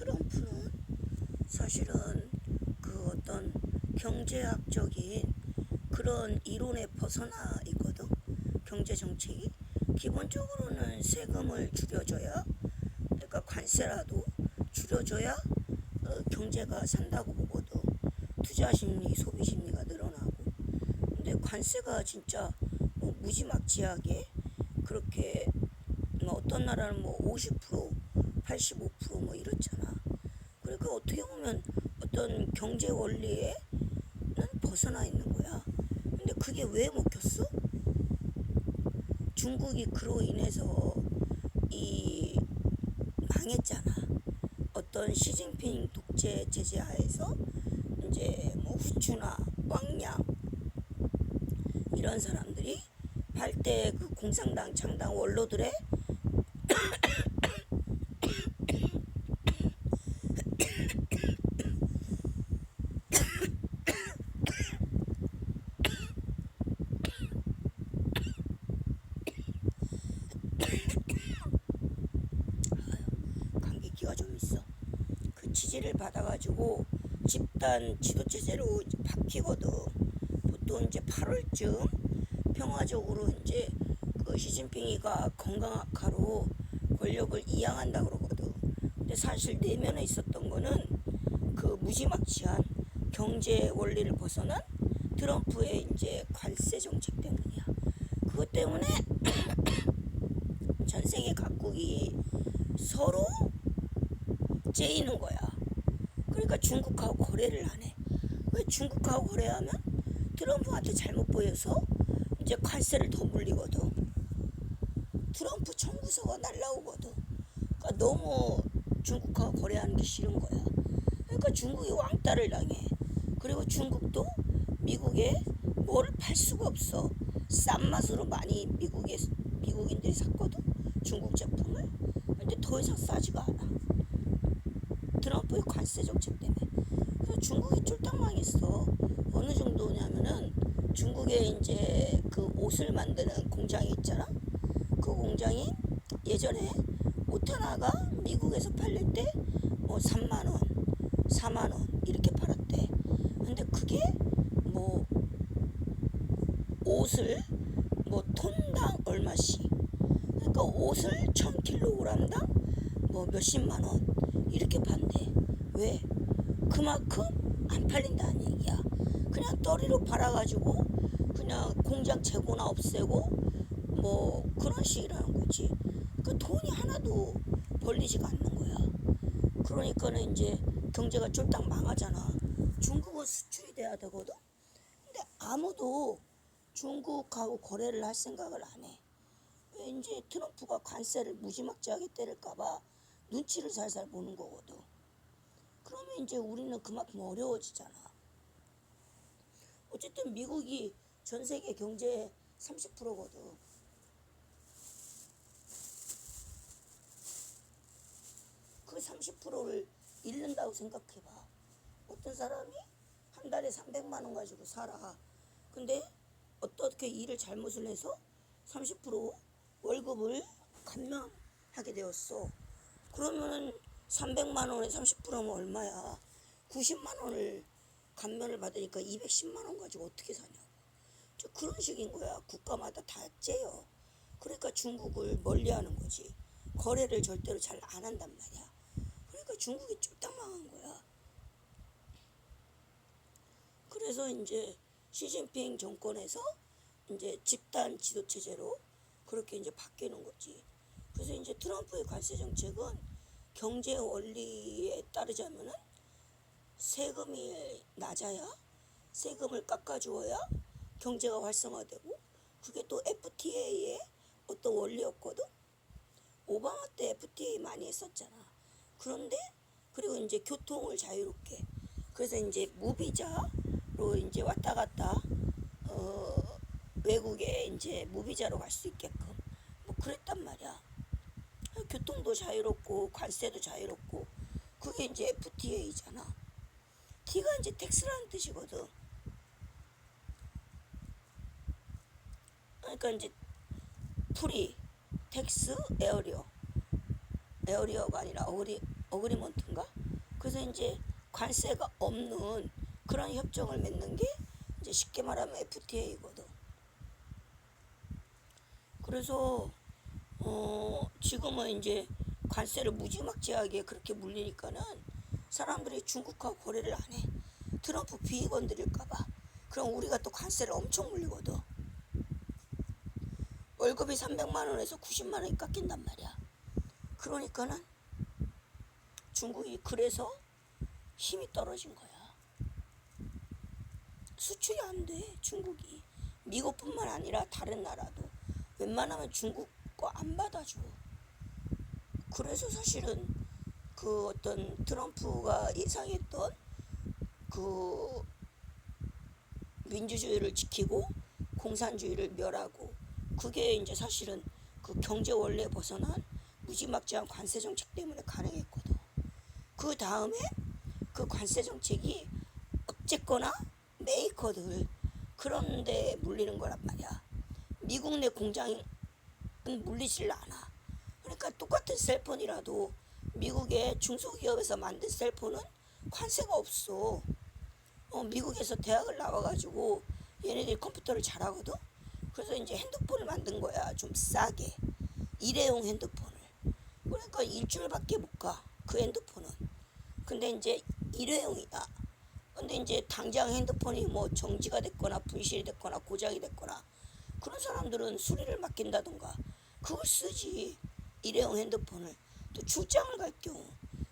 트럼프는 사실은 그 어떤 경제학적인 그런 이론에 벗어나 있거든. 경제 정책이 기본적으로는 세금을 줄여줘야, 그러니까 관세라도 줄여줘야 경제가 산다고 보거든. 투자 심리, 소비 심리가 늘어나고. 근데 관세가 진짜 뭐 무지막지하게 그렇게 뭐 어떤 나라는 뭐 50%, 85%뭐 이렇잖아. 그러니까 어떻게 보면 어떤 경제 원리에는 벗어나 있는 거야. 근데 그게 왜 먹혔어? 중국이 그로 인해서 이 망했잖아. 어떤 시진핑 독재 제재 하에서 이제 뭐 후추나 왕양 이런 사람들이 8대 그 공산당 창당 원로들의 감기기가 좀 있어. 그 지지를 받아가지고 집단 지도체제로 이제 바뀌거든. 보통 이제 8월쯤 평화적으로 이제 그 시진핑이가 건강 악화로 권력을 이양한다 그러거든. 근데 사실 내면에 있었던 거는 그 무지막지한 경제 원리를 벗어난 트럼프의 이제 관세 정책 때문이야. 그것 때문에 전 세계 각국이 서로 째이는 거야. 그러니까 중국하고 거래를 안 해. 왜 중국하고 거래하면 트럼프한테 잘못 보여서 이제 관세를 더 물리거든. 트럼프 청구서가 날라오거든. 그러니까 너무 중국하고 거래하는 게 싫은 거야. 그러니까 중국이 왕따를 당해. 그리고 중국도 미국에 뭘 팔 수가 없어. 싼 맛으로 많이 미국인들이 샀거든. 중국 제품을. 근데 더 이상 싸지가 않아. 트럼프의 관세 정책 때문에. 그래서 중국이 쫄딱 망했어. 어느 정도냐면은 중국에 이제 그 옷을 만드는 공장이 있잖아. 그 공장이 예전에 옷 하나가 미국에서 팔릴 때 뭐 3만원, 4만원 이렇게 팔았대. 근데 그게 뭐 옷을 뭐 톤당 얼마씩. 그러니까 옷을 1000kg당 뭐 몇십만원 이렇게 판대. 왜? 그만큼 안 팔린다는 얘기야. 그냥 떠리로 팔아가지고 그냥 공장 재고나 없애고 뭐 그런 식이라는 거지. 그 돈이 하나도 벌리지가 않는 거야. 그러니까는 이제 경제가 쫄딱 망하잖아. 중국은 수출이 돼야 되거든. 근데 아무도 중국하고 거래를 할 생각을 안 해. 왜? 이제 트럼프가 관세를 무지막지하게 때릴까봐 눈치를 살살 보는 거거든. 그러면 이제 우리는 그만큼 어려워지잖아. 어쨌든 미국이 전 세계 경제의 30%거든. 그 30%를 잃는다고 생각해봐. 어떤 사람이 한 달에 300만 원 가지고 살아. 근데 어떻게 일을 잘못을 해서 30% 월급을 감면하게 되었어. 그러면 300만 원에 30%면 얼마야? 90만 원을 감면을 받으니까 210만 원 가지고 어떻게 사냐고. 그런 식인 거야. 국가마다 다 째요. 그러니까 중국을 멀리하는 거지. 거래를 절대로 잘 안 한단 말이야. 그러니까 중국이 쫄딱 망한 거야. 그래서 이제 시진핑 정권에서 이제 집단 지도 체제로 그렇게 이제 바뀌는 거지. 그래서 이제 트럼프의 관세 정책은 경제 원리에 따르자면은 세금이 낮아야, 세금을 깎아주어야 경제가 활성화되고, 그게 또 FTA의 어떤 원리였거든. 오바마 때 FTA 많이 했었잖아. 그런데 그리고 이제 교통을 자유롭게, 그래서 이제 무비자로 이제 왔다 갔다 외국에 이제 무비자로 갈 수 있게끔 뭐 그랬단 말이야. 교통도 자유롭고 관세도 자유롭고, 그게 이제 FTA잖아. T가 이제 텍스라는 뜻이거든. 그러니까 이제 프리, 텍스, 에어리어가 아니라 어그리먼트인가? 그래서 이제 관세가 없는 그런 협정을 맺는 게 이제 쉽게 말하면 FTA거든. 그래서 지금은 이제 관세를 무지막지하게 그렇게 물리니까는 사람들이 중국하고 거래를 안 해. 트럼프 비위 건드릴까봐. 그럼 우리가 또 관세를 엄청 물리거든. 월급이 300만 원에서 90만 원이 깎인단 말이야. 그러니까는 중국이 그래서 힘이 떨어진 거야. 수출이 안 돼, 중국이. 미국뿐만 아니라 다른 나라도 웬만하면 중국 거 안 받아줘. 그래서 사실은 그 어떤 트럼프가 예상했던 그 민주주의를 지키고 공산주의를 멸하고, 그게 이제 사실은 그 경제 원리에 벗어난 무지막지한 관세 정책 때문에 가능했거든. 그 다음에 그 관세 정책이 어쨌거나 메이커들 그런데 물리는 거란 말이야. 미국 내 공장은 물리질 않아. 그러니까 똑같은 셀폰이라도 미국의 중소기업에서 만든 셀폰은 관세가 없어. 미국에서 대학을 나와가지고 얘네들이 컴퓨터를 잘하거든. 그래서 이제 핸드폰을 만든 거야, 좀 싸게. 일회용 핸드폰을. 그러니까 일주일밖에 못 가, 그 핸드폰은. 근데 이제 일회용이야. 근데 이제 당장 핸드폰이 뭐 정지가 됐거나 분실이 됐거나 고장이 됐거나 그런 사람들은 수리를 맡긴다던가 그걸 쓰지, 일회용 핸드폰을. 또 출장을 갈 경우,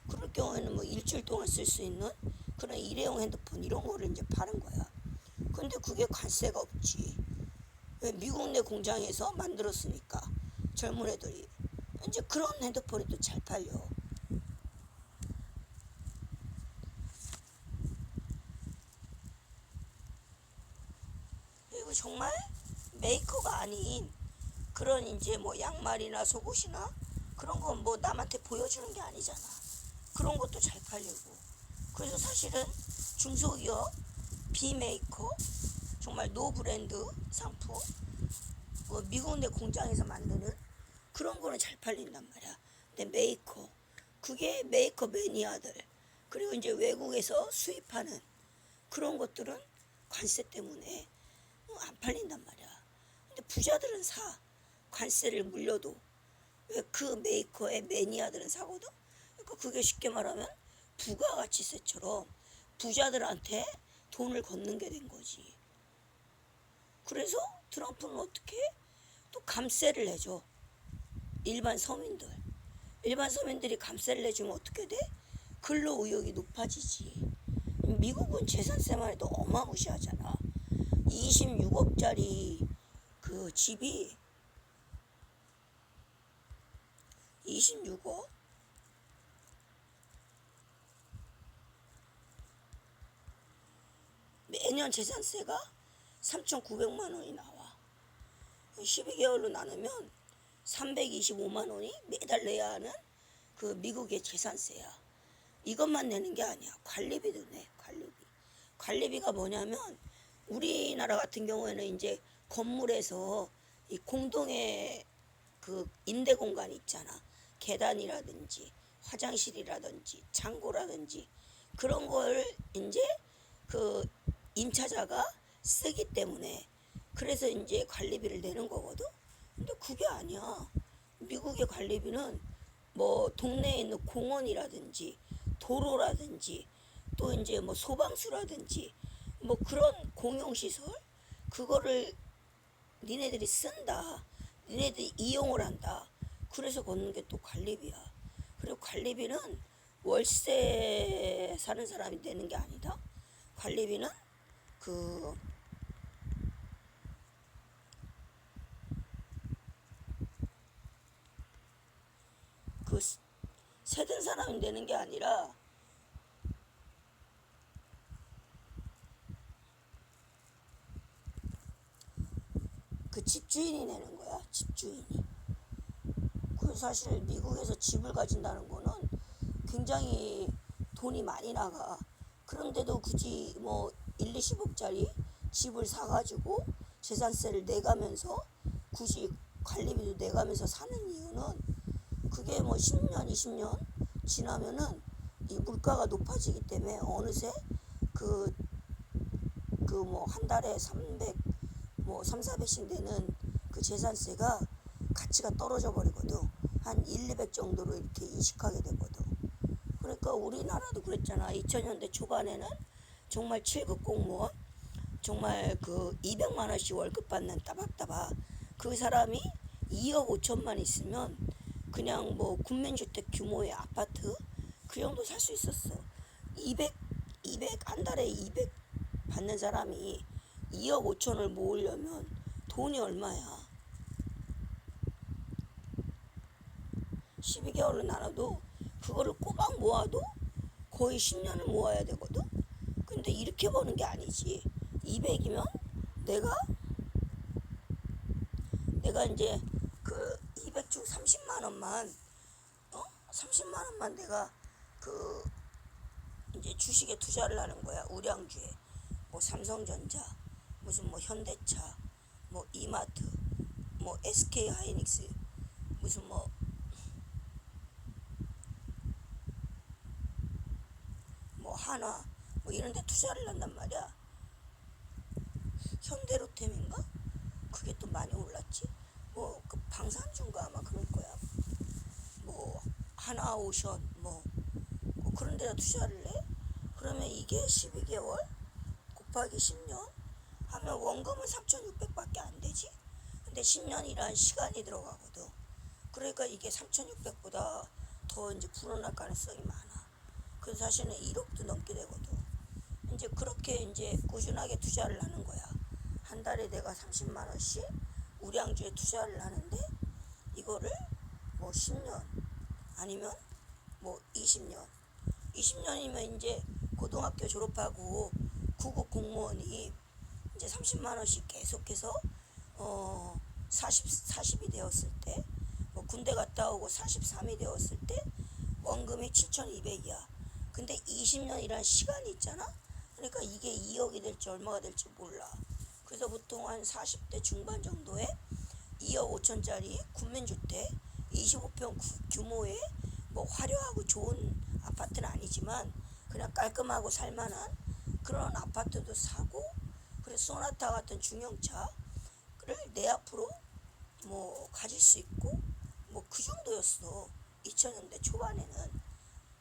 그럴 경우에는 뭐 일주일 동안 쓸 수 있는 그런 일회용 핸드폰 이런 거를 이제 파는 거야. 근데 그게 관세가 없지. 왜? 미국 내 공장에서 만들었으니까 젊은 애들이 이제 그런 핸드폰이 또 잘 팔려. 그리고 정말 메이커가 아닌 그런 이제 뭐 양말이나 속옷이나 그런 건 뭐 남한테 보여주는 게 아니잖아. 그런 것도 잘 팔리고. 그래서 사실은 중소기업 비메이커 정말 노브랜드 상품 미국 내 공장에서 만드는 그런 거는 잘 팔린단 말이야. 근데 메이커, 그게 메이커 매니아들, 그리고 이제 외국에서 수입하는 그런 것들은 관세 때문에 안 팔린단 말이야. 근데 부자들은 사. 관세를 물려도. 왜? 그 메이커의 매니아들은 사거든. 그러니까 그게 쉽게 말하면 부가가치세처럼 부자들한테 돈을 걷는 게 된 거지. 그래서 트럼프는 어떻게 또 감세를 내줘. 일반 서민들이 감세를 내주면 어떻게 돼? 근로 의욕이 높아지지. 미국은 재산세만 해도 어마무시하잖아. 26억짜리 그 집이 26억? 매년 재산세가 3,900만 원이 나와. 12개월로 나누면 325만 원이 매달 내야 하는 그 미국의 재산세야. 이것만 내는 게 아니야. 관리비도 내, 관리비. 관리비가 뭐냐면 우리나라 같은 경우에는 이제 건물에서 이 공동의 그 임대 공간이 있잖아. 계단이라든지 화장실이라든지 창고라든지 그런 걸 이제 그 임차자가 쓰기 때문에 그래서 이제 관리비를 내는 거거든. 근데 그게 아니야. 미국의 관리비는 뭐 동네에 있는 공원이라든지 도로라든지 또 이제 뭐 소방수라든지 뭐 그런 공용시설 그거를 니네들이 쓴다. 니네들이 이용을 한다. 그래서 걷는 게 또 관리비야. 그리고 관리비는 월세 사는 사람이 내는 게 아니다. 관리비는 그 세든 사람이 내는 게 아니라 그 집주인이 내는 거야. 집주인이. 그 사실 미국에서 집을 가진다는 거는 굉장히 돈이 많이 나가. 그런데도 굳이 뭐 1, 20억짜리 집을 사가지고 재산세를 내가면서 굳이 관리비도 내가면서 사는 이유는 그게 뭐 10년, 20년 지나면은 이 물가가 높아지기 때문에 어느새 그 뭐 한 달에 300 뭐 3, 400씩 되는 그 재산세가 가치가 떨어져 버리거든. 한 1, 200 정도로 이렇게 인식하게 되거든. 그러니까 우리나라도 그랬잖아. 2000년대 초반에는 정말 7급 공무원 정말 그 200만 원씩 월급 받는 따박따박 그 사람이 2억 5천만 있으면 그냥 뭐 군민주택 규모의 아파트 그 정도 살 수 있었어. 200 한 달에 200 받는 사람이 2억 5천을 모으려면 돈이 얼마야? 12개월로 나눠도 그거를 꼬박 모아도 거의 10년을 모아야 되거든. 근데 이렇게 버는 게 아니지. 200이면 내가 이제 그 200 중 30만 원만 30만 원만 내가 그 이제 주식에 투자를 하는 거야. 우량주에 뭐 삼성전자 무슨 뭐 현대차 뭐 이마트 뭐 SK 하이닉스 무슨 뭐 한화 뭐 이런 데 투자를 한단 말이야. 현대로템인가? 그게 또 많이 올랐지. 뭐 그 방산주인가 아마 그럴 거야. 뭐 하나오션 뭐 그런 데다 투자를 해. 그러면 이게 12개월 곱하기 10년 하면 원금은 3,600밖에 안 되지. 근데 10년이란 시간이 들어가거든. 그러니까 이게 3,600보다 더 이제 불어날 가능성이 많아. 그래서 사실은 1억도 넘게 되거든. 이제 그렇게 이제 꾸준하게 투자를 하는 거야. 한 달에 내가 30만 원씩 우량주에 투자를 하는데 이거를 뭐 10년 아니면 뭐 20년이면 이제 고등학교 졸업하고 9급 공무원이 이제 30만 원씩 계속해서 40이 되었을 때 뭐 군대 갔다 오고 43이 되었을 때 원금이 7,200이야. 근데 20년이란 시간이 있잖아. 그러니까 이게 2억이 될지 얼마가 될지 몰라. 그래서 보통 한 40대 중반 정도에 2억 5천짜리 군민주택 25평 규모의 뭐 화려하고 좋은 아파트는 아니지만 그냥 깔끔하고 살만한 그런 아파트도 사고, 그래서 소나타 같은 중형차를 내 앞으로 뭐 가질 수 있고 뭐 그 정도였어. 2000년대 초반에는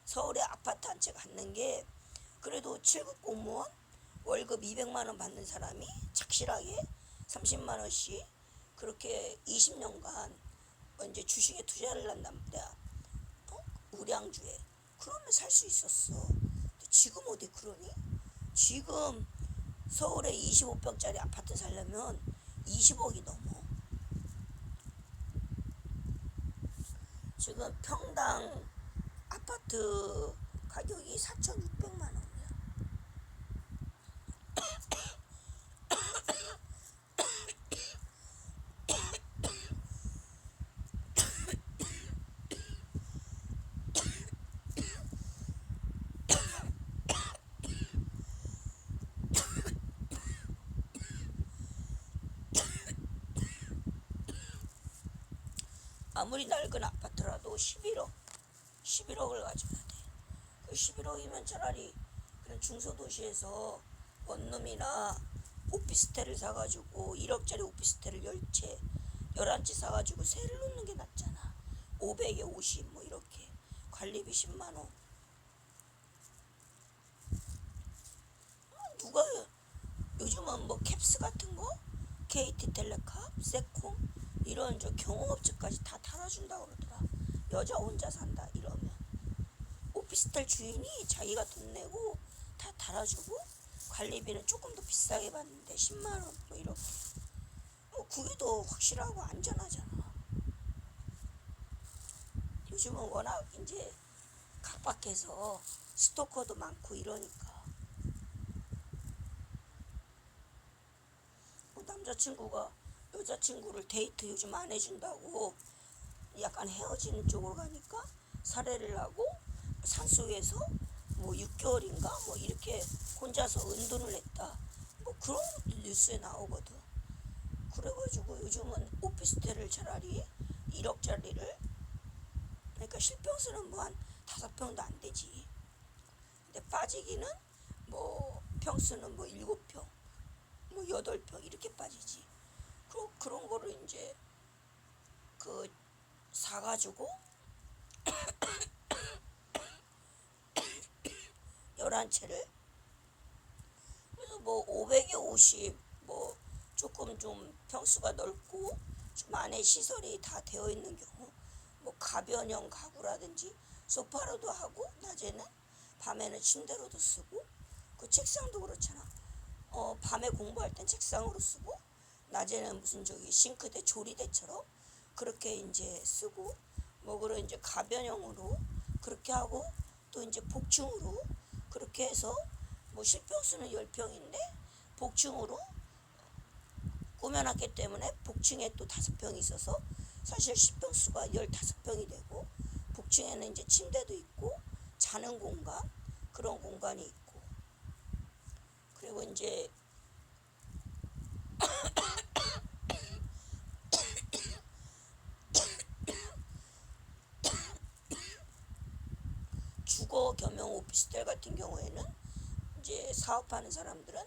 서울에 아파트 한 채 갖는 게 그래도 7급 공무원 월급 200만 원 받는 사람이 착실하게 30만 원씩 그렇게 20년간 이제 주식에 투자를 한단 말이야. 우량주에. 그러면 살 수 있었어. 근데 지금 어디 그러니? 지금 서울에 25평짜리 아파트 살려면 20억이 넘어. 지금 평당 아파트 가격이 4,600만 원이야. 아무리 낡은 아파트라도 11억을 가져야 돼. 그 11억이면 차라리 그런 중소도시에서 원룸이나 오피스텔을 사가지고 1억짜리 오피스텔을 10채 11채 사가지고 세를 놓는 게 낫잖아. 500에 50 뭐 이렇게 관리비 10만원. 누가 요즘은 뭐 캡스 같은 거 KT텔레카 세콤 이런 저 경호업체까지 다 달아준다고 그러더라. 여자 혼자 산다 이러면 오피스텔 주인이 자기가 돈 내고 다 달아주고 관리비는 조금 더 비싸게 받는데 10만원 뭐 이렇게. 그게 더 확실하고 안전하잖아. 요즘은 워낙 이제 각박해서 스토커도 많고 이러니까. 남자친구가 여자친구를 데이트 요즘 안 해준다고 약간 헤어지는 쪽으로 가니까 살해를 하고 산속에서 뭐 6개월인가 뭐 이렇게 혼자서 은둔을 했다. 뭐 그런 것도 뉴스에 나오거든. 그래가지고 요즘은 오피스텔을 차라리 1억짜리를 그러니까 실평수는 뭐 한 5평도 안 되지. 근데 빠지기는 뭐 평수는 뭐 7평, 뭐 8평 이렇게 빠지지. 그런 거를 이제 그 사가지고 11채를, 그래서 뭐 500에 50, 뭐 조금 좀 평수가 넓고 좀 안에 시설이 다 되어 있는 경우, 뭐 가변형 가구라든지 소파로도 하고 낮에는 밤에는 침대로도 쓰고, 그 책상도 그렇잖아. 밤에 공부할 땐 책상으로 쓰고 낮에는 무슨 저기 싱크대 조리대처럼 그렇게 이제 쓰고, 뭐 그런 이제 가변형으로 그렇게 하고, 또 이제 복층으로 그렇게 해서 뭐 실평수는 10평인데 복층으로 꾸며놨기 때문에 복층에 또 5평이 있어서 사실 실평수가 15평이 되고, 복층에는 이제 침대도 있고 자는 공간, 그런 공간이 있고, 그리고 이제 주거 겸용 오피스텔 같은 경우에는 이제 사업하는 사람들은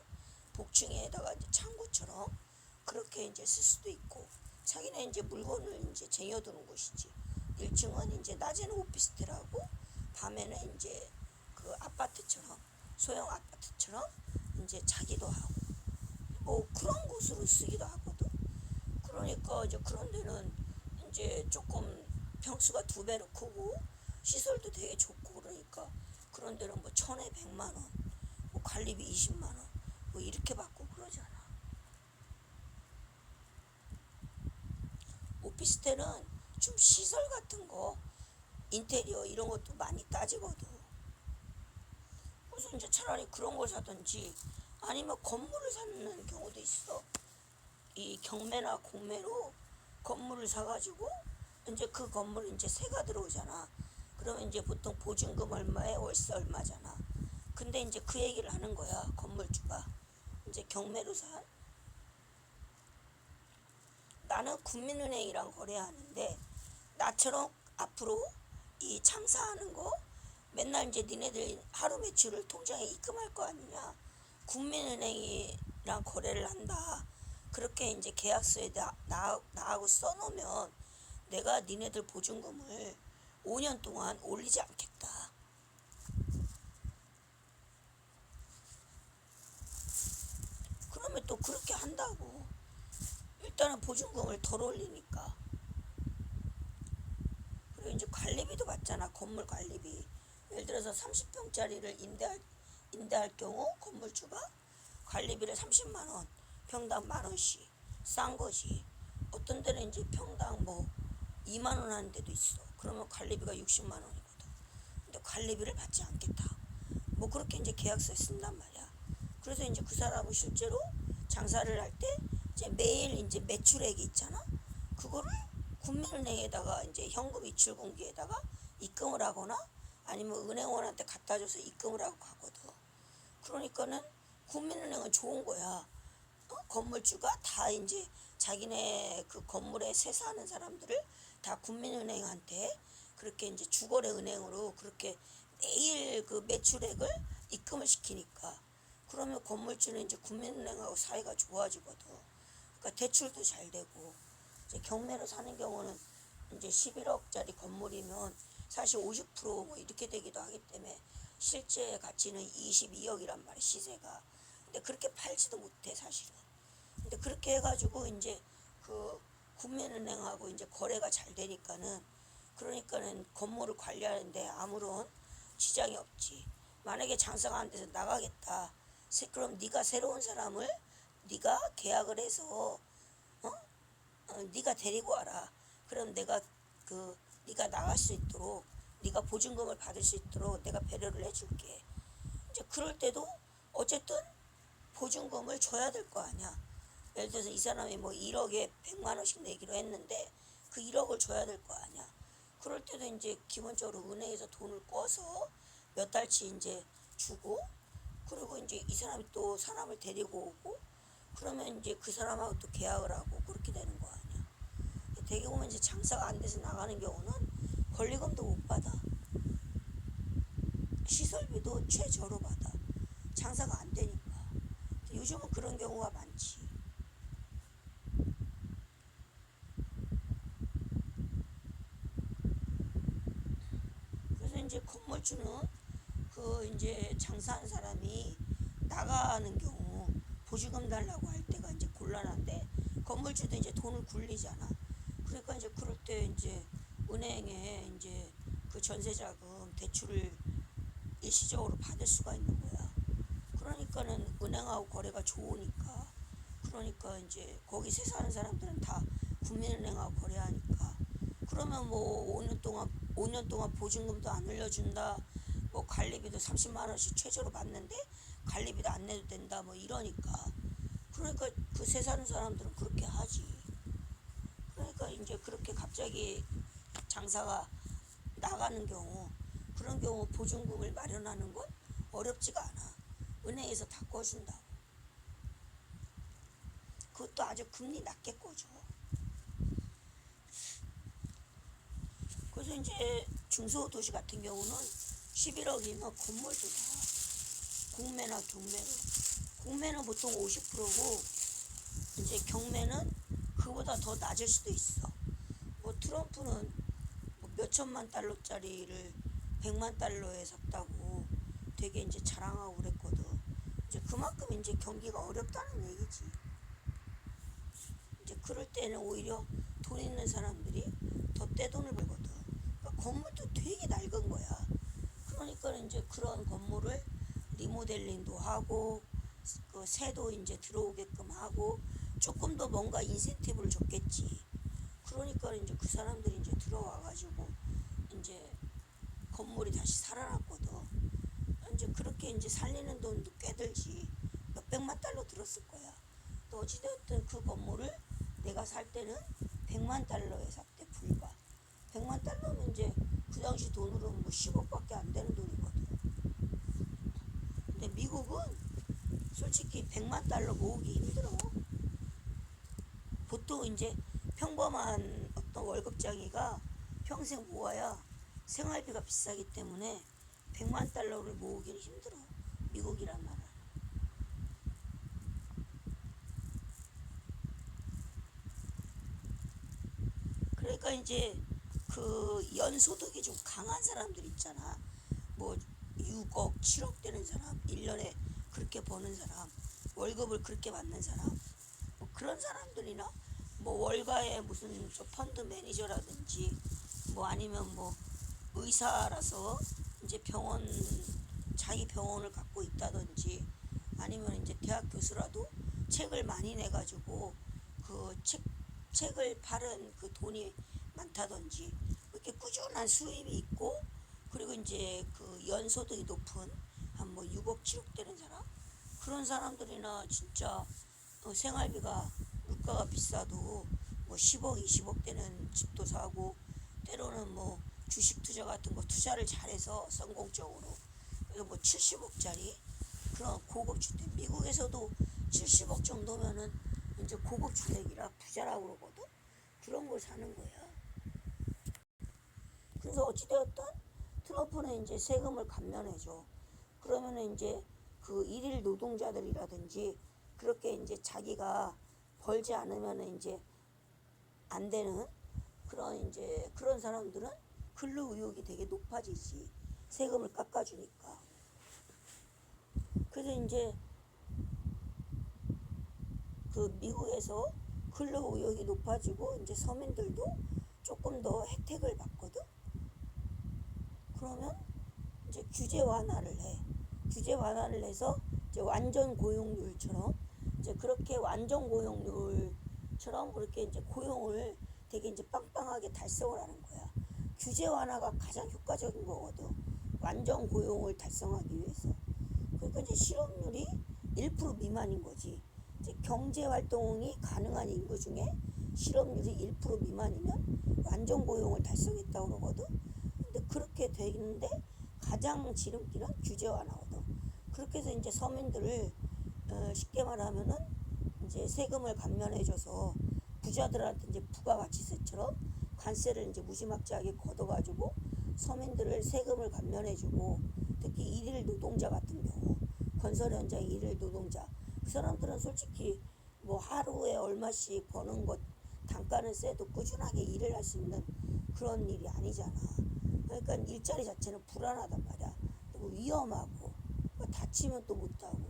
복층에다가 이제 창고처럼 그렇게 이제 쓸 수도 있고, 자기네 이제 물건을 이제 쟁여두는 곳이지. 1층은 이제 낮에는 오피스텔하고 밤에는 이제 그 아파트처럼, 소형 아파트처럼 이제 자기도 하고 뭐 그런 곳으로 쓰기도 하거든. 그러니까 이제 그런 데는 이제 조금 평수가 2배로 크고 시설도 되게 좋고, 그러니까 그런 데는 뭐 1,000에 100만 원, 뭐 관리비 20만 원, 뭐 이렇게 받고 그러잖아. 오피스텔은 좀 시설 같은 거, 인테리어 이런 것도 많이 따지거든. 그래서 이제 차라리 그런 걸 사든지 아니면 건물을 사는 경우도 있어. 이 경매나 공매로 건물을 사가지고 이제 그 건물에 이제 세가 들어오잖아. 그러면 이제 보통 보증금 얼마에 월세 얼마잖아. 근데 이제 그 얘기를 하는 거야, 건물주가. 이제 경매로 산, 나는 국민은행이랑 거래하는데 나처럼 앞으로 이 장사하는 거 맨날 이제 니네들 하루 매출을 통장에 입금할 거 아니냐. 국민은행이랑 거래를 한다. 그렇게 이제 계약서에 나하고 써놓으면 내가 니네들 보증금을 5년 동안 올리지 않겠다. 그러면 또 그렇게 한다고. 일단은 보증금을 덜 올리니까. 그리고 이제 관리비도 받잖아, 건물 관리비. 예를 들어서 30평짜리를 임대할 경우 건물주가 관리비를 30만 원, 평당 10,000원씩 싼 거지. 어떤 데는 이제 평당 뭐 2만 원 하는 데도 있어. 그러면 관리비가 60만 원이거든. 근데 관리비를 받지 않겠다. 뭐 그렇게 이제 계약서에 쓴단 말이야. 그래서 이제 그 사람은 실제로 장사를 할 때 이제 매일 이제 매출액이 있잖아. 그거를 국민은행에다가 이제 현금 이출 공기에다가 입금을 하거나 아니면 은행원한테 갖다 줘서 입금을 하고 가거든. 그러니까는 국민은행은 좋은 거야. 건물주가 다 이제 자기네 그 건물에 세사하는 사람들을 다 국민은행한테 그렇게 이제 주거래 은행으로 그렇게 매일 그 매출액을 입금을 시키니까, 그러면 건물주는 이제 국민은행하고 사이가 좋아지거든. 그러니까 대출도 잘 되고, 이제 경매로 사는 경우는 이제 11억짜리 건물이면 사실 50%뭐 이렇게 되기도 하기 때문에 실제 가치는 22억이란 말이야, 시세가. 근데 그렇게 팔지도 못해 사실은. 근데 그렇게 해가지고 이제 그 국민은행하고 이제 거래가 잘 되니까는, 그러니까는 건물을 관리하는데 아무런 지장이 없지. 만약에 장사가 안 돼서 나가겠다. 그럼 네가 새로운 사람을 네가 계약을 해서 네가 데리고 와라. 그럼 내가 그 네가 나갈 수 있도록, 네가 보증금을 받을 수 있도록 내가 배려를 해줄게. 이제 그럴 때도 어쨌든 보증금을 줘야 될 거 아니야. 예를 들어서 이 사람이 뭐 1억에 100만 원씩 내기로 했는데 그 1억을 줘야 될 거 아니야. 그럴 때도 이제 기본적으로 은행에서 돈을 꿔서 몇 달치 이제 주고, 그리고 이제 이 사람이 또 사람을 데리고 오고, 그러면 이제 그 사람하고 또 계약을 하고 그렇게 되는 거 아니야. 대개 보면 이제 장사가 안 돼서 나가는 경우는 권리금도 못 받아. 시설비도 최저로 이제 건물주는 그 이제 장사한 사람이 나가는 경우 보증금 달라고 할 때가 이제 곤란한데, 건물주도 이제 돈을 굴리잖아. 그러니까 이제 그럴 때 이제 은행에 이제 그 전세자금 대출을 일시적으로 받을 수가 있는 거야. 그러니까는 은행하고 거래가 좋으니까, 그러니까 이제 거기 세 사는 사람들은 다 국민은행하고 거래하니까, 그러면 뭐 5년 동안 보증금도 안 올려준다, 뭐 관리비도 30만 원씩 최저로 받는데 관리비도 안 내도 된다, 뭐 이러니까, 그러니까 그 세 사는 사람들은 그렇게 하지. 그러니까 이제 그렇게 갑자기 장사가 나가는 경우, 그런 경우 보증금을 마련하는 건 어렵지가 않아. 은행에서 다 꿔준다고. 그것도 아주 금리 낮게 꿔줘. 그래서 이제 중소도시 같은 경우는 11억이면 건물도 다 공매나 경매로, 공매는 보통 50%고 이제 경매는 그보다 더 낮을 수도 있어. 뭐 트럼프는 뭐 몇천만 달러짜리를 100만 달러에 샀다고 되게 이제 자랑하고 그랬거든. 이제 그만큼 이제 경기가 어렵다는 얘기지. 이제 그럴 때는 오히려 돈 있는 사람들이 더 떼돈을 벌거든. 그러니까 건물도 되게 낡은 거야. 그러니까 이제 그런 건물을 리모델링도 하고 그 새도 이제 들어오게끔 하고 조금 더 뭔가 인센티브를 줬겠지. 그러니까 이제 그 사람들이 이제 들어와가지고 이제 건물이 다시 살아났거든. 이제 그렇게 이제 살리는 돈도 꽤 들지. 몇백만 달러 들었을 거야. 또 어찌되었든 그 건물을 내가 살 때는 100만 달러에 샀대, 불과. 100만 달러면 이제 그 당시 돈으로 뭐 10억밖에 안 되는 돈이거든. 근데 미국은 솔직히 100만 달러 모으기 힘들어. 보통 이제 평범한 어떤 월급장이가 평생 모아야 생활비가 비싸기 때문에 100만 달러를 모으기는 힘들어. 미국이란 나라. 그러니까 이제 그 연소득이 좀 강한 사람들 있잖아. 뭐 6억, 7억 되는 사람, 1년에 그렇게 버는 사람, 월급을 그렇게 받는 사람, 뭐 그런 사람들이나 뭐 월가에 무슨 저 펀드 매니저라든지 뭐 아니면 뭐 의사라서 이제 병원, 자기 병원을 갖고 있다든지, 아니면 이제 대학 교수라도 책을 많이 내가지고 그 책을 팔은 그 돈이 많다든지, 이렇게 꾸준한 수입이 있고, 그리고 이제 그 연소득이 높은 한 뭐 6억 7억 되는 사람, 그런 사람들이나 진짜 생활비가 물가가 비싸도 뭐 10억 20억 되는 집도 사고, 때로는 뭐 주식 투자 같은 거 투자를 잘해서 성공적으로, 그래서 뭐 70억짜리 그런 고급 주택, 미국에서도 70억 정도면은 이제 고급 주택이라 부자라고 그러거든. 그런 걸 사는 거야. 그래서 어찌되었든 트럼프는 이제 세금을 감면해줘. 그러면은 이제 그 일일 노동자들이라든지 그렇게 이제 자기가 벌지 않으면은 이제 안 되는 그런 이제 그런 사람들은 근로 의욕이 되게 높아지지. 세금을 깎아주니까. 그래서 이제 그 미국에서 근로 의욕이 높아지고 이제 서민들도 조금 더 혜택을 받거든. 그러면 이제 규제 완화를 해. 규제 완화를 해서 이제 완전 고용률처럼, 이제 그렇게 완전 고용률처럼 그렇게 이제 고용을 되게 이제 빵빵하게 달성을 하는 거야. 규제 완화가 가장 효과적인 거거든. 완전 고용을 달성하기 위해서. 그러니까 이제 실업률이 1% 미만인 거지. 이제 경제 활동이 가능한 인구 중에 실업률이 1% 미만이면 완전 고용을 달성했다고 그러거든. 근데 그렇게 되는데 가장 지름길은 규제 완화거든. 그렇게 해서 이제 서민들을 쉽게 말하면은 이제 세금을 감면해줘서 부자들한테 이제 부가가치세처럼 관세를 이제 무지막지하게 걷어가지고 서민들을 세금을 감면해주고, 특히 일일 노동자 같은 경우, 건설 현장 일일 노동자, 그 사람들은 솔직히 뭐 하루에 얼마씩 버는 것, 단가는 세도 꾸준하게 일을 할 수 있는 그런 일이 아니잖아. 그러니까 일자리 자체는 불안하단 말이야. 그리고 위험하고 다치면 또 못하고.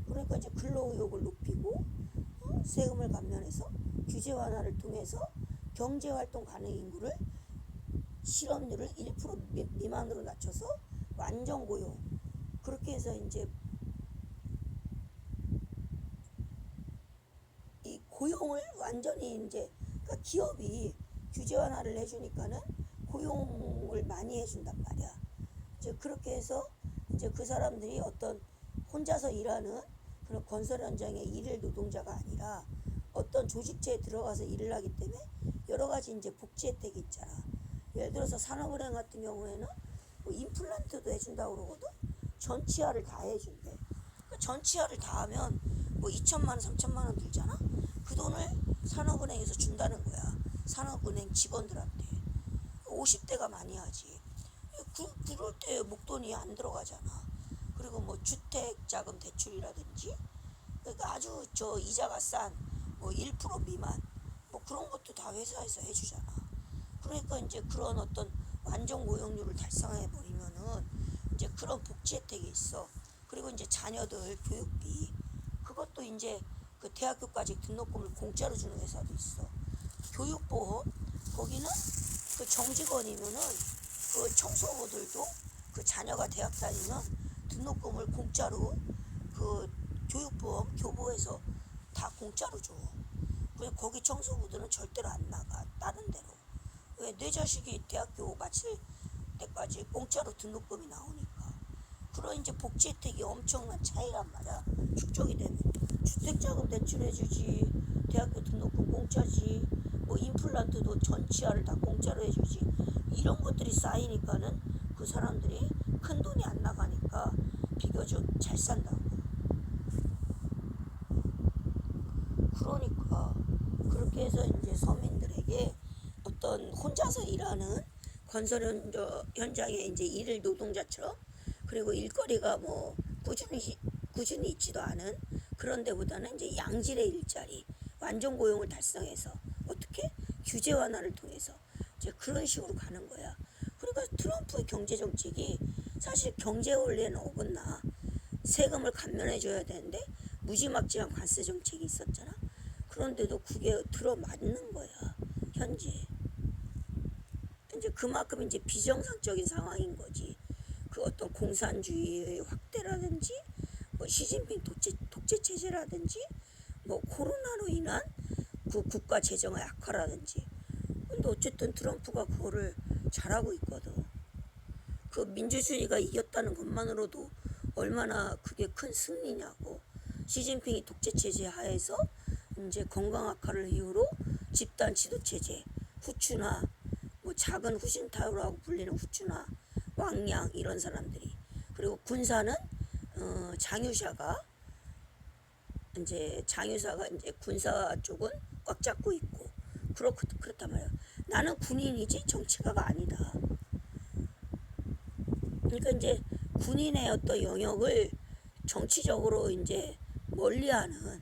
그러니까 이제 근로의욕을 높이고 세금을 감면해서 규제 완화를 통해서 경제활동 가능 인구를 실업률을 1% 미만으로 낮춰서 완전 고용. 그렇게 해서 이제 이 고용을 완전히 이제 그러니까 기업이 규제 완화를 해주니까는 고용을 많이 해준단 말이야. 이제 그렇게 해서 이제 그 사람들이 어떤 혼자서 일하는 그런 건설 현장의 일일 노동자가 아니라 어떤 조직체에 들어가서 일을 하기 때문에 여러 가지 이제 복지 혜택이 있잖아. 예를 들어서 산업은행 같은 경우에는 뭐 임플란트도 해준다고 그러거든. 전치아를 다 해준대. 그 전치아를 다 하면 뭐 2천만 원, 3천만 원 들잖아. 그 돈을 산업은행에서 준다는 거야. 산업은행 직원들한테. 50대가 많이 하지. 그럴 때 목돈이 안 들어가잖아. 그리고 뭐 주택자금 대출이라든지 그러니까 아주 저 이자가 싼 뭐 1% 미만 뭐 그런 것도 다 회사에서 해주잖아. 그러니까 이제 그런 어떤 완전 고용률을 달성해 버리면은 이제 그런 복지 혜택이 있어. 그리고 이제 자녀들 교육비 그것도 이제 그 대학교까지 등록금을 공짜로 주는 회사도 있어. 교육보험 거기는 그 정직원이면은 그 청소부들도 그 자녀가 대학 다니면 등록금을 공짜로 그 교육보험 교보에서 다 공짜로 줘. 그래 거기 청소부들은 절대로 안 나가 다른 데로. 왜 내 자식이 대학교 마칠 때까지 공짜로 등록금이 나오니까. 그런 이제 복지 혜택이 엄청난 차이란 말이야. 축적이 되면 주택자금 대출해주지, 대학교 등록금 공짜지, 뭐 임플란트도 전치아를 다 공짜로 해주지. 이런 것들이 쌓이니까는 그 사람들이 큰 돈이 안 나가니까 비교적 잘 산다고. 그러니까 그렇게 해서 이제 서민들에게 어떤 혼자서 일하는 건설 현장에 이제 일일 노동자처럼 그리고 일거리가 뭐 꾸준히 있지도 않은 그런 데보다는 이제 양질의 일자리 완전 고용을 달성해서 어떻게 규제 완화를 통해서 이제 그런 식으로 가는 거야. 그러니까 트럼프의 경제 정책이 사실 경제 원리에는 어긋나. 세금을 감면해 줘야 되는데 무지막지한 관세 정책이 있었잖아. 그런데도 그게 들어맞는 거야. 현재 이제 그만큼 이제 비정상적인 상황인 거지. 그 어떤 공산주의의 확대라든지 뭐 시진핑 독재 체제라든지 뭐 코로나로 인한 그 국가 재정의 악화라든지. 근데 어쨌든 트럼프가 그거를 잘하고 있거든. 그 민주주의가 이겼다는 것만으로도 얼마나 그게 큰 승리냐고. 시진핑이 독재 체제 하에서 이제 건강 악화를 이유로 집단 지도 체제, 후추나 뭐 작은 후신타오라고 불리는 후추나 왕양 이런 사람들이. 그리고 군사는 장유샤가 이제 군사 쪽은 꽉 잡고 있고 그렇단 말이야. 나는 군인이지 정치가가 아니다. 그러니까 이제 군인의 어떤 영역을 정치적으로 이제 멀리하는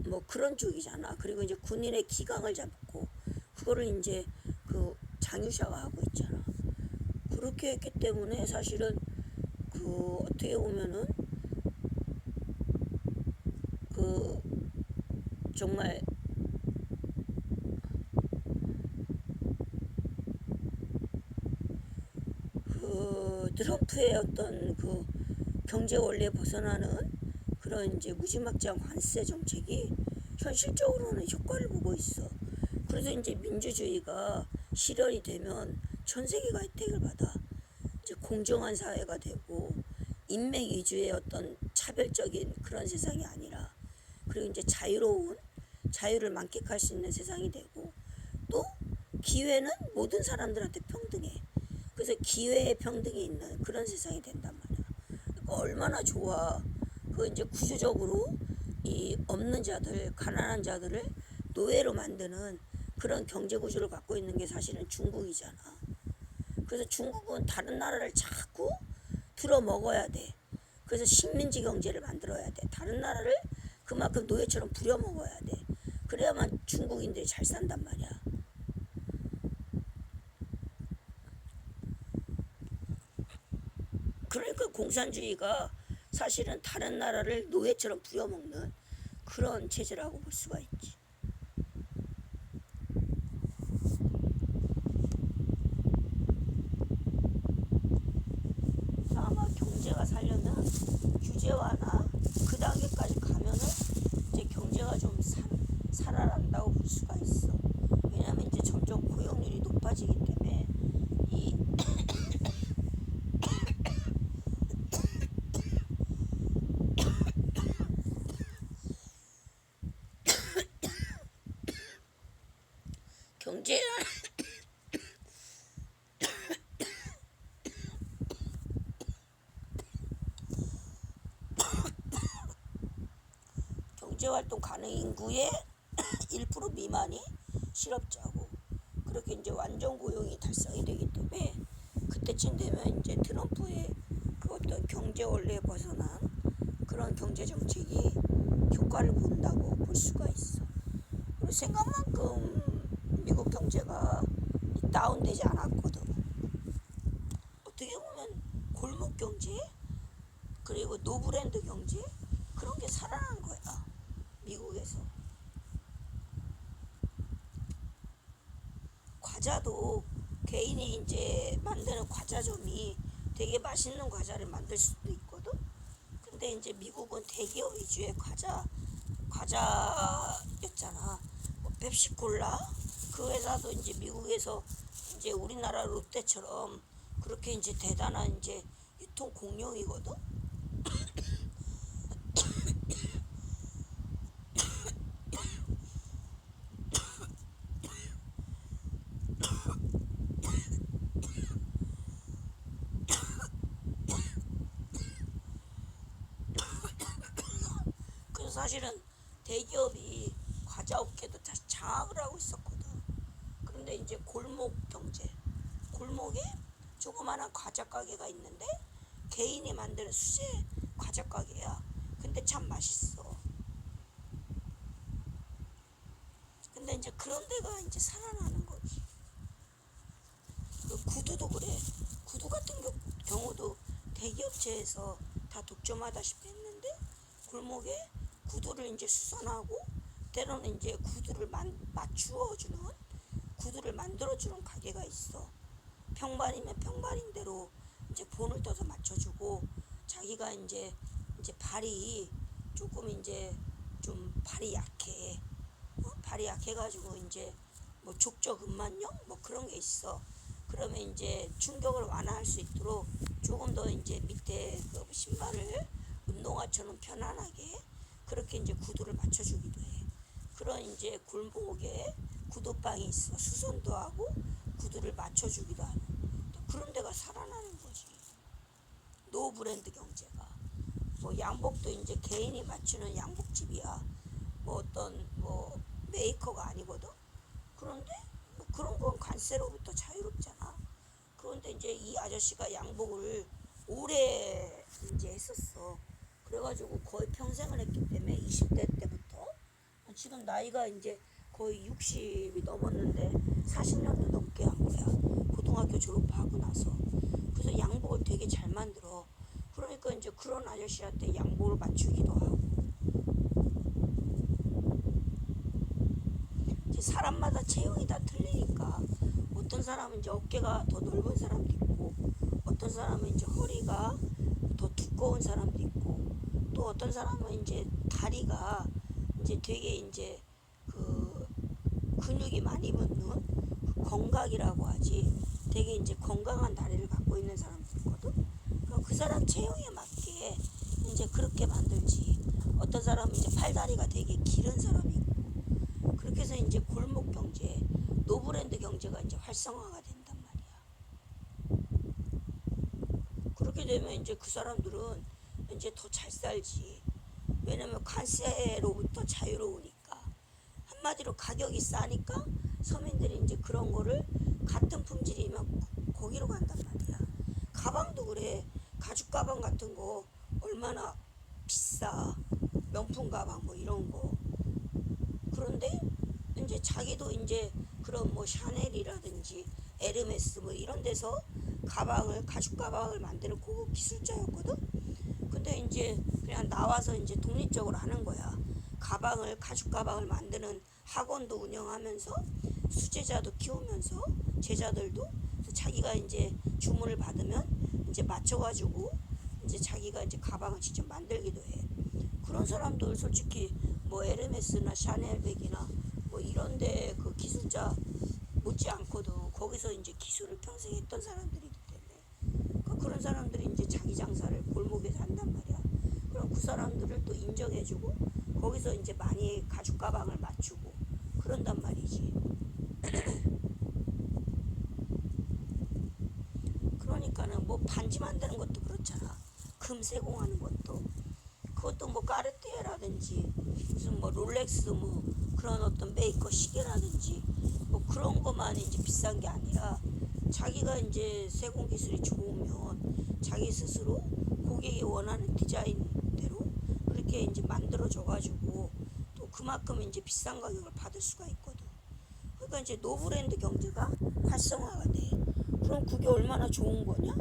뭐 그런 쪽이잖아. 그리고 이제 군인의 기강을 잡고 그거를 이제 그 장유샤가 하고 있잖아. 그렇게 했기 때문에 사실은 그 어떻게 보면은 그 정말 그 트럼프의 어떤 그 경제 원리에 벗어나는 그런 이제 무지막지한 관세 정책이 현실적으로는 효과를 보고 있어. 그래서 이제 민주주의가 실현이 되면 전 세계가 혜택을 받아. 이제 공정한 사회가 되고 인맥 위주의 어떤 차별적인 그런 세상이 아니라 그리고 이제 자유를 만끽할 수 있는 세상이 되고 또 기회는 모든 사람들한테 평등해. 그래서 기회의 평등이 있는 그런 세상이 된단 말이야. 그러니까 얼마나 좋아. 그 이제 구조적으로 이 없는 자들, 가난한 자들을 노예로 만드는 그런 경제 구조를 갖고 있는 게 사실은 중국이잖아. 그래서 중국은 다른 나라를 자꾸 들어 먹어야 돼. 그래서 식민지 경제를 만들어야 돼. 다른 나라를 그만큼 노예처럼 부려먹어야 돼. 그래야만 중국인들이 잘 산단 말이야. 그러니까 공산주의가 사실은 다른 나라를 노예처럼 부려먹는 그런 체제라고 볼 수가 있지. 아마 경제가 살려면 규제화나 그 단계까지 가면은 이제 경제가 좀 살아난다고 볼 수가 있어. 왜냐면 이제 점점 고용률이 높아지기 때문에 이 경제 경제활동 가능 인구의 1% 미만이 실업자고, 그렇게 이제 완전 고용이 달성이 되기 때문에 그때쯤 되면 이제 트럼프의 그 어떤 경제 원리에 벗어난 그런 경제 정책이 효과를 본다고 볼 수가 있어. 그리고 생각만큼 미국 경제가 다운되지 않았거든. 어떻게 보면 골목 경제 그리고 노브랜드 경제 그런 게 살아난 거야 미국에서. 과자도 개인이 이제 만드는 과자점이 되게 맛있는 과자를 만들 수도 있거든. 근데 이제 미국은 대기업 위주의 과자였잖아. 뭐 펩시콜라 그 회사도 이제 미국에서 이제 우리나라 롯데처럼 그렇게 이제 대단한 이제 유통 공룡이거든. 그래서 사실은 대기업이 과자 업계도 다 장악을 하고 있었거든. 그런데 이제 골목 경제, 골목에 조그마한 과자 가게가 있는데 개인이 만드는 수제 과자 가게야. 근데 참 맛있어. 근데 이제 그런 데가 이제 살아나는 거지. 그 구두도 그래. 구두 같은 경우도 대기업체에서 다 독점하다시피 했는데 골목에 구두를 이제 수선하고 때로는 이제 구두를 맞추어주는 구두를 만들어주는 가게가 있어. 평발이면 평발인 대로 이제 본을 떠서 맞춰주고, 자기가 이제 발이 조금 이제 좀 발이 약해. 발이 약해가지고 이제 뭐 족저 근만형 뭐 그런 게 있어. 그러면 이제 충격을 완화할 수 있도록 조금 더 이제 밑에 그 신발을 운동화처럼 편안하게 그렇게 이제 구두를 맞춰주기도 해. 그런 이제 골목에 구두방이 있어. 수선도 하고 구두를 맞춰주기도 하는 그런 데가 살아나는 거지. 노 브랜드 경제가. 뭐 양복도 이제 개인이 맞추는 양복집이야. 뭐 어떤 뭐 메이커가 아니거든. 그런데 뭐 그런 건 관세로부터 자유롭잖아. 그런데 이제 이 아저씨가 양복을 오래 이제 했었어. 그래가지고 거의 평생을 했기 때문에 20대 때부터 지금 나이가 이제 거의 60이 넘었는데 40년도 넘게 한 거야. 고등학교 졸업하고 나서. 그래서 양복을 되게 잘 만들어. 그러니까 이제 그런 아저씨한테 양복을 맞추기도 하고. 이제 사람마다 체형이 다 틀리니까 어떤 사람은 이제 어깨가 더 넓은 사람도 있고, 어떤 사람은 이제 허리가 더 두꺼운 사람도 있고, 또 어떤 사람은 이제 다리가 이제 되게 이제 그 근육이 많이 붙는 그 건각이라고 하지. 되게 이제 건강한 다리를 갖고 있는 사람도 있거든. 그럼 그 사람 체형에 맞게 이제 그렇게 만들지. 어떤 사람은 이제 팔다리가 되게 길은 사람이 있고. 그렇게 해서 이제 골목 경제, 노브랜드 경제가 이제 활성화가 된단 말이야. 그렇게 되면 이제 그 사람들은 이제 더 잘 살지. 왜냐면 관세로부터 자유로우니까. 한마디로 가격이 싸니까 서민들이 이제 그런 거를 같은 품질이면 거기로 간단 말이야. 가방도 그래. 가죽 가방 같은 거 얼마나 비싸. 명품 가방 뭐 이런 거. 그런데 이제 자기도 이제 그런 뭐 샤넬이라든지 에르메스 뭐 이런 데서 가죽 가방을 만드는 고급 기술자였거든. 근데 이제 그냥 나와서 이제 독립적으로 하는 거야. 가죽 가방을 만드는 학원도 운영하면서 수제자도 키우면서 제자들도 자기가 이제 주문을 받으면 이제 맞춰가지고 이제 자기가 이제 가방을 직접 만들기도 해. 그런 사람들 솔직히 뭐 에르메스나 샤넬백이나 뭐 이런데 그 기술자 못지 않거든. 거기서 이제 기술을 평생 했던 사람들이기 때문에 그런 사람들이 이제 자기 장사를 골목에서 한단 말이야. 그럼 그 사람들을 또 인정해주고 거기서 이제 많이 가죽 가방을 맞추고 그런단 말이지. 그러니까는 뭐 반지 만드는 것도 그렇잖아. 금 세공하는 것도 그것도 뭐 까르띠에라든지 무슨 뭐 롤렉스 뭐 그런 어떤 메이커 시계라든지 뭐 그런 것만 이제 비싼 게 아니라 자기가 이제 세공 기술이 좋으면 자기 스스로 고객이 원하는 디자인대로 그렇게 이제 만들어줘 가지고 또 그만큼 이제 비싼 가격을 받을 수가 있거든. 그러니까 이제 노브랜드 경제가 활성화가 돼. 그럼 그게 얼마나 좋은 거냐?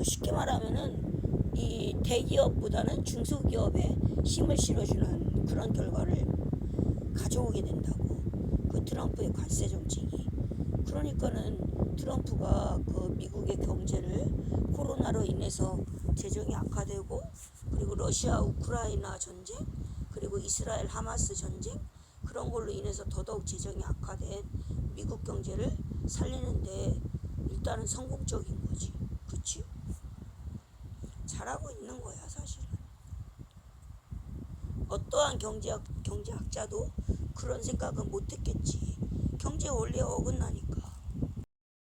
쉽게 말하면은 이 대기업보다는 중소기업에 힘을 실어주는 그런 결과를 가져오게 된다고. 그 트럼프의 관세 정책이. 그러니까는 트럼프가 그 미국의 경제를 코로나로 인해서 재정이 악화되고 그리고 러시아 우크라이나 전쟁 그리고 이스라엘 하마스 전쟁 그런 걸로 인해서 더더욱 재정이 악화된 미국 경제를 살리는데 일단은 성공적인 거지. 그치? 잘하고 있는 거야 사실은. 어떠한 경제학자도 그런 생각은 못했겠지. 경제 원리에 어긋나니까.